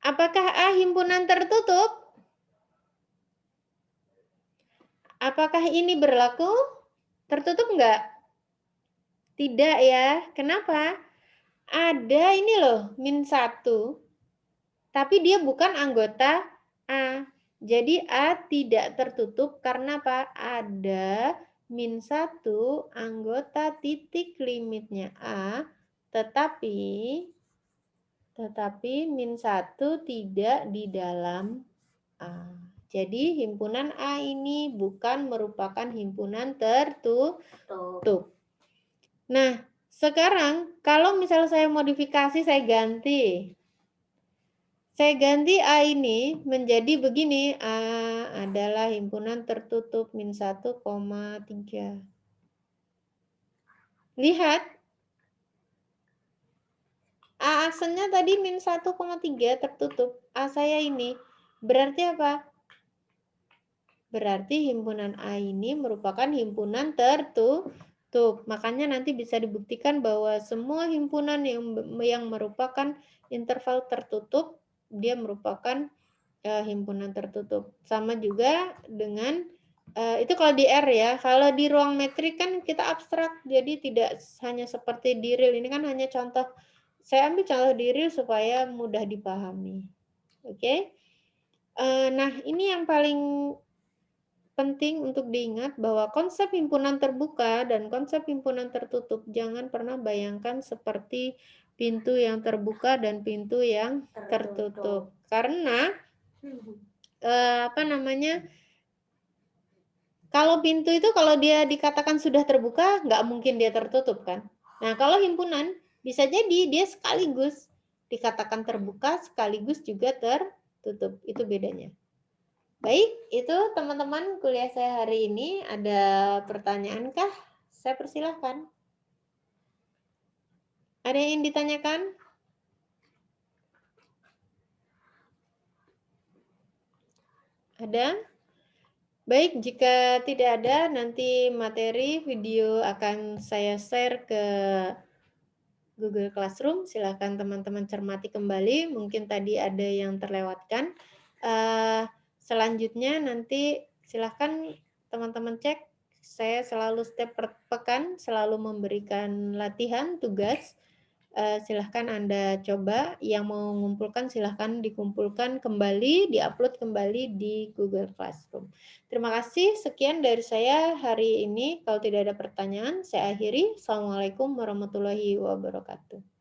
Apakah A himpunan tertutup? Apakah ini berlaku? Tertutup enggak? Tidak ya. Kenapa? Ada ini loh, min 1. Tapi dia bukan anggota A. Jadi A tidak tertutup karena apa? Ada min 1 anggota titik limitnya A, tetapi min 1 tidak di dalam A. Jadi himpunan A ini bukan merupakan himpunan tertutup. Nah, sekarang kalau misalnya saya modifikasi, saya ganti. Saya ganti A ini menjadi begini. A adalah himpunan tertutup min 1,3. Lihat. A aksennya tadi min 1,3 tertutup. A saya ini. Berarti apa? Berarti himpunan A ini merupakan himpunan tertutup. Makanya nanti bisa dibuktikan bahwa semua himpunan yang merupakan interval tertutup, dia merupakan himpunan tertutup. Sama juga dengan itu kalau di R ya. Kalau di ruang metrik kan kita abstrak, jadi tidak hanya seperti di real. Ini kan hanya contoh. Saya ambil contoh di real supaya mudah dipahami. Oke. Nah, ini yang paling penting untuk diingat bahwa konsep himpunan terbuka dan konsep himpunan tertutup jangan pernah bayangkan seperti pintu yang terbuka dan pintu yang tertutup. Karena apa namanya? Kalau pintu itu kalau dia dikatakan sudah terbuka, nggak mungkin dia tertutup kan? Nah, kalau himpunan bisa jadi dia sekaligus dikatakan terbuka sekaligus juga tertutup. Itu bedanya. Baik, itu teman-teman kuliah saya hari ini. Ada pertanyaan kah? Saya persilahkan. Ada yang ditanyakan? Ada? Baik, jika tidak ada, nanti materi video akan saya share ke Google Classroom. Silakan teman-teman cermati kembali. Mungkin tadi ada yang terlewatkan. Selanjutnya nanti silakan teman-teman cek. Saya selalu setiap pekan selalu memberikan latihan, tugas. Silahkan Anda coba, yang mau mengumpulkan silahkan dikumpulkan kembali, diupload kembali di Google Classroom. Terima kasih, sekian dari saya hari ini. Kalau tidak ada pertanyaan, saya akhiri. Assalamualaikum warahmatullahi wabarakatuh.